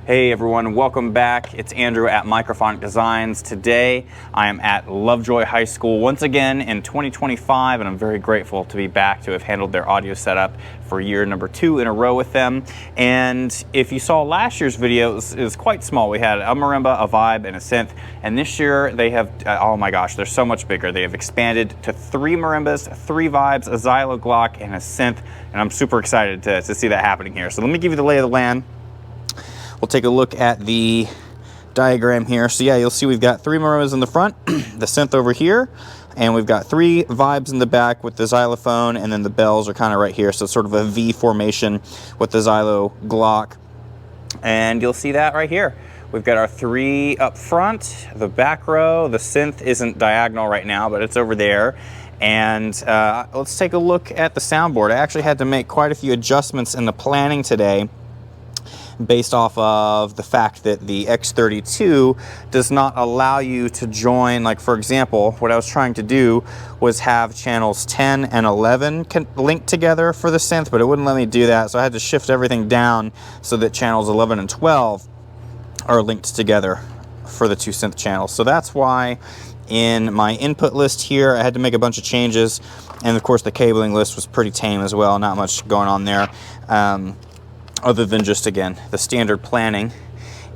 Hey everyone, welcome back. It's Andrew at Microphonic Designs. Today I am at Lovejoy High School once again in 2025, and I'm very grateful to be back to have handled their audio setup for year number 2 in a row with them. And if you saw last year's video, it was quite small. We had a marimba, a vibe, and a synth. And this year they have, oh my gosh, they're so much bigger. They have expanded to 3 marimbas, 3 vibes, a xylo glock, and a synth. And I'm super excited to see that happening here. So let me give you the lay of the land. We'll take a look at the diagram here. So yeah, you'll see we've got 3 marimbas in the front, the synth over here, and we've got 3 vibes in the back with the xylophone, and then the bells are kind of right here. So it's sort of a V formation with the xylo glock. And you'll see that right here. We've got our 3 up front, the back row. The synth isn't diagonal right now, but it's over there. And let's take a look at the soundboard. I actually had to make quite a few adjustments in the planning today, based off of the fact that the X32 does not allow you to join, like for example, what I was trying to do was have channels 10 and 11 linked together for the synth, but it wouldn't let me do that, so I had to shift everything down so that channels 11 and 12 are linked together for the 2 synth channels. So that's why in my input list here I had to make a bunch of changes, and of course the cabling list was pretty tame as well, not much going on there. Other than just, again, the standard planning.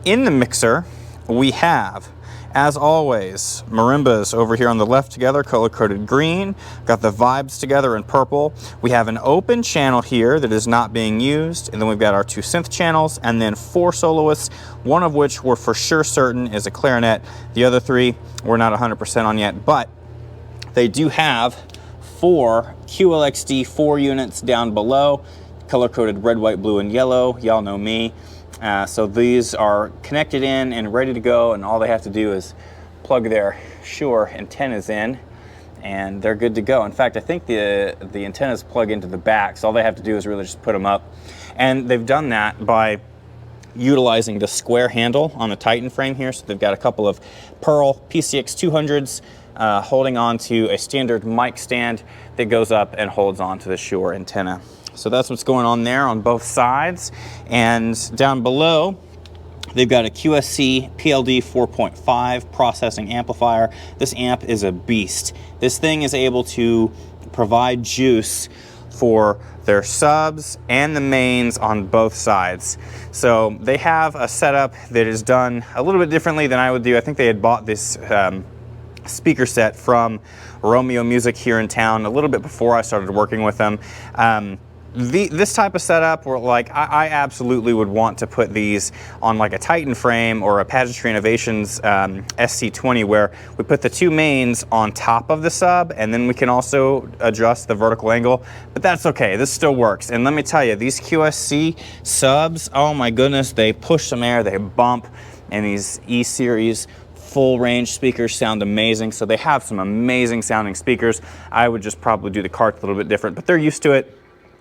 In the mixer, we have, as always, marimbas over here on the left together, color-coded green. Got the vibes together in purple. We have an open channel here that is not being used, and then we've got our 2 synth channels, and then 4 soloists, one of which we're for sure certain is a clarinet. The other 3 we're not 100% on yet, but they do have 4 QLXD 4 units down below, color-coded red, white, blue, and yellow. Y'all know me. So these are connected in and ready to go, and all they have to do is plug their Shure antennas in, and they're good to go. In fact, I think the antennas plug into the back, so all they have to do is really just put them up. And they've done that by utilizing the square handle on the Titan frame here. So they've got a couple of Pearl PCX 200s holding on to a standard mic stand that goes up and holds on to the Shure antenna. So that's what's going on there on both sides. And down below, they've got a QSC PLD 4.5 processing amplifier. This amp is a beast. This thing is able to provide juice for their subs and the mains on both sides. So they have a setup that is done a little bit differently than I would do. I think they had bought this speaker set from Romeo Music here in town a little bit before I started working with them. This type of setup, where like I absolutely would want to put these on like a Titan frame or a Pageantry Innovations SC20, where we put the 2 mains on top of the sub, and then we can also adjust the vertical angle. But that's okay, this still works. And let me tell you, these QSC subs, oh my goodness, they push some air, they bump, and these E-Series full range speakers sound amazing. So they have some amazing sounding speakers. I would just probably do the carts a little bit different, but they're used to it.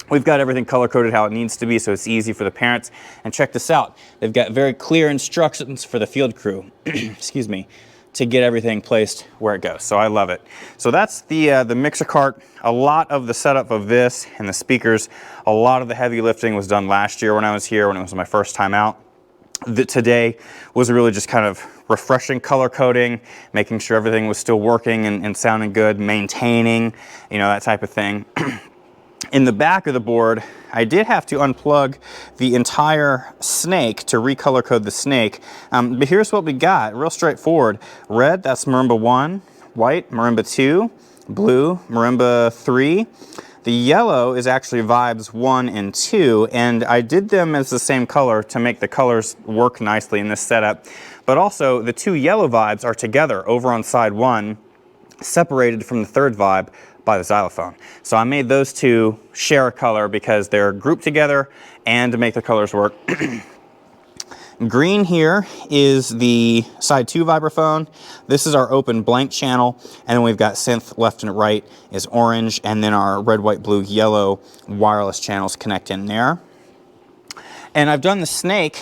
We've got everything color-coded how it needs to be, so it's easy for the parents. And check this out. They've got very clear instructions for the field crew, excuse me, to get everything placed where it goes. So I love it. So that's the mixer cart. A lot of the setup of this and the speakers, a lot of the heavy lifting was done last year when I was here, when it was my first time out. Today was really just kind of refreshing color coding, making sure everything was still working and sounding good, maintaining, you know, that type of thing. In the back of the board, I did have to unplug the entire snake to recolor code the snake. But here's what we got, real straightforward. Red, that's marimba 1. White, marimba 2. Blue, marimba 3. The yellow is actually vibes 1 and 2, and I did them as the same color to make the colors work nicely in this setup. But also, the 2 yellow vibes are together over on side 1, separated from the 3rd vibe by the xylophone. So I made those 2 share a color because they're grouped together and to make the colors work. Green here is the side 2 vibraphone. This is our open blank channel, and then we've got synth left and right is orange, and then our red, white, blue, yellow wireless channels connect in there. And I've done the snake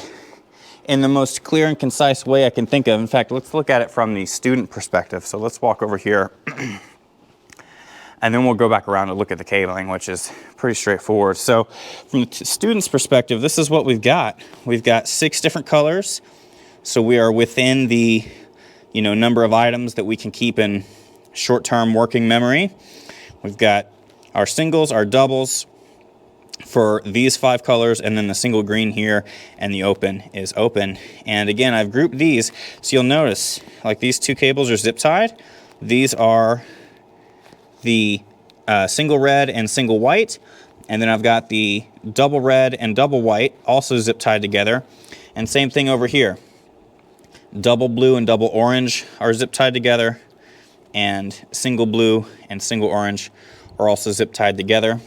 in the most clear and concise way I can think of. In fact, let's look at it from the student perspective. So let's walk over here. and then we'll go back around and look at the cabling, which is pretty straightforward. So from the student's perspective, this is what we've got. We've got 6 different colors. So we are within the, number of items that we can keep in short-term working memory. We've got our singles, our doubles for these 5 colors, and then the single green here, and the open is open. And again, I've grouped these, so you'll notice, like these 2 cables are zip tied. These are the single red and single white, and then I've got the double red and double white also zip tied together. And same thing over here. Double blue and double orange are zip tied together, and single blue and single orange are also zip tied together.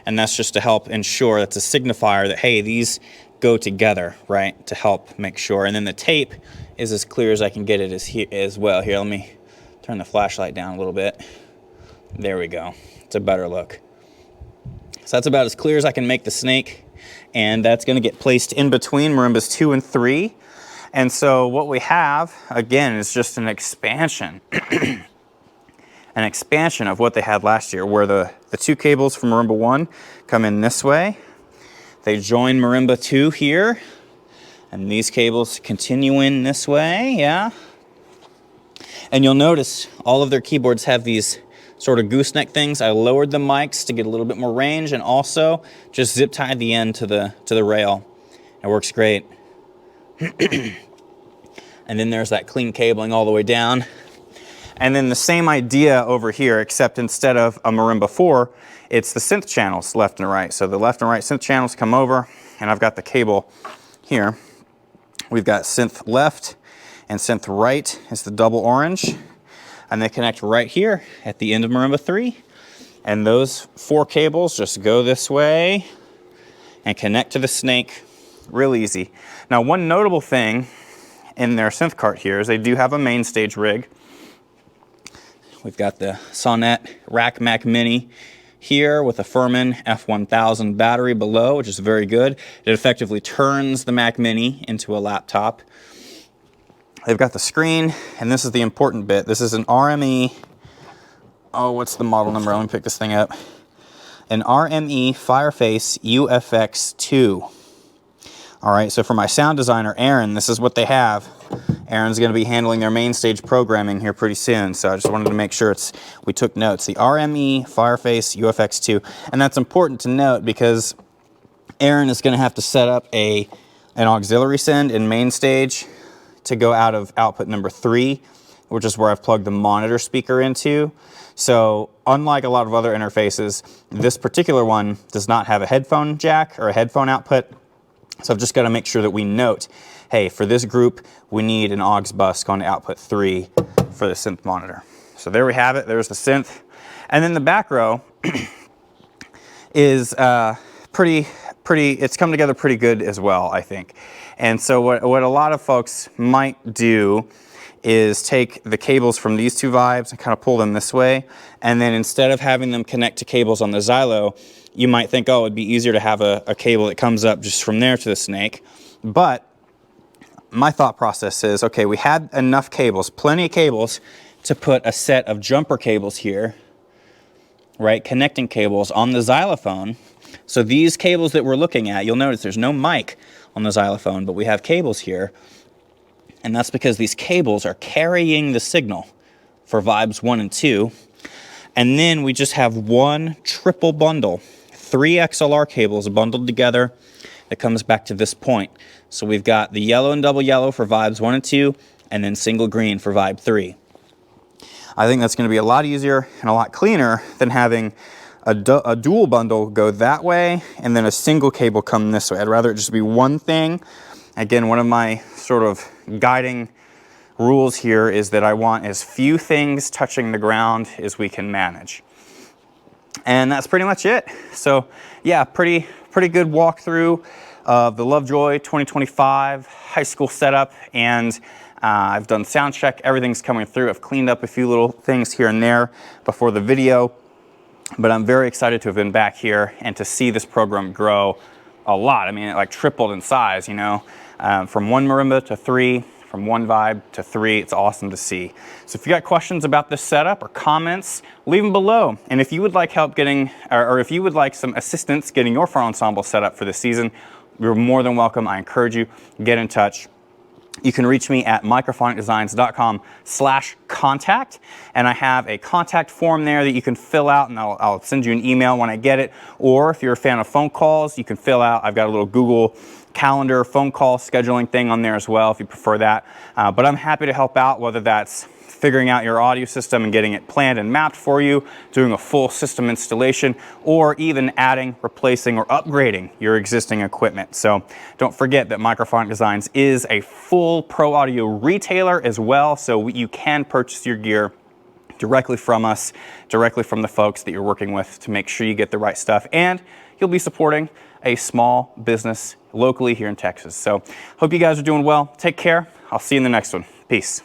And that's just to help ensure, that's a signifier that, hey, these go together, right, to help make sure. And then the tape is as clear as I can get it as well. Here, let me turn the flashlight down a little bit. There we go. It's a better look. So that's about as clear as I can make the snake, and that's going to get placed in between marimbas 2 and 3. And so what we have, again, is just an expansion. An expansion of what they had last year, where the 2 cables from marimba 1 come in this way. They join marimba 2 here, and these cables continue in this way, yeah. And you'll notice all of their keyboards have these sort of gooseneck things. I lowered the mics to get a little bit more range, and also just zip tied the end to the rail. It works great. And then there's that clean cabling all the way down. And then the same idea over here, except instead of a marimba 4, it's the synth channels left and right. So the left and right synth channels come over, and I've got the cable here. We've got synth left and synth right is the double orange, and they connect right here at the end of marimba 3. And those 4 cables just go this way and connect to the snake. Real easy. Now, one notable thing in their synth cart here is they do have a main stage rig. We've got the Sonnet Rack Mac Mini here with a Furman F1000 battery below, which is very good. It effectively turns the Mac Mini into a laptop. They've got the screen, and this is the important bit. This is an RME, what's the model number? Let me pick this thing up. An RME Fireface UFX2. All right, so for my sound designer, Aaron, this is what they have. Aaron's going to be handling their main stage programming here pretty soon, so I just wanted to make sure we took notes. The RME Fireface UFX2, and that's important to note because Aaron is going to have to set up an auxiliary send in main stage to go out of output number 3, which is where I've plugged the monitor speaker into. So unlike a lot of other interfaces, this particular one does not have a headphone jack or a headphone output. So I've just got to make sure that we note, hey, for this group, we need an aux bus going to output 3 for the synth monitor. So there we have it. There's the synth. And then the back row is it's come together pretty good as well, I think. And so what a lot of folks might do is take the cables from these 2 vibes and kind of pull them this way. And then instead of having them connect to cables on the Xylo, you might think, oh, it'd be easier to have a cable that comes up just from there to the snake. But my thought process is, okay, we had enough cables, plenty of cables, to put a set of jumper cables here, right, connecting cables on the xylophone. So these cables that we're looking at, you'll notice there's no mic on the xylophone, but we have cables here. And that's because these cables are carrying the signal for vibes 1 and 2. And then we just have one triple bundle, 3 XLR cables bundled together that comes back to this point. So we've got the yellow and double yellow for vibes 1 and 2, and then single green for vibe 3. I think that's going to be a lot easier and a lot cleaner than having a dual bundle go that way and then a single cable come this way. I'd rather it just be one thing. Again, one of my sort of guiding rules here is that I want as few things touching the ground as we can manage. And that's pretty much it. So yeah, pretty good walkthrough of the Lovejoy 2025 high school setup, and I've done sound check, everything's coming through. I've cleaned up a few little things here and there before the video, but I'm very excited to have been back here and to see this program grow a lot. I mean, it like tripled in size, you know, from 1 marimba to 3, from 1 vibe to 3. It's awesome to see. So if you got questions about this setup or comments, leave them below. And if you would like help getting, or if you would like some assistance getting your front ensemble set up for the season, you're more than welcome. I encourage you, get in touch. You can reach me at microphonicdesigns.com/contact, and I have a contact form there that you can fill out, and I'll send you an email when I get it. Or if you're a fan of phone calls, you can fill out, I've got a little Google Calendar phone call scheduling thing on there as well if you prefer that. But I'm happy to help out, whether that's figuring out your audio system and getting it planned and mapped for you, doing a full system installation, or even adding, replacing, or upgrading your existing equipment. So don't forget that Microphonic Designs is a full pro audio retailer as well, so you can purchase your gear directly from us, directly from the folks that you're working with to make sure you get the right stuff, and you'll be supporting a small business locally here in Texas. So hope you guys are doing well. Take care. I'll see you in the next one. Peace.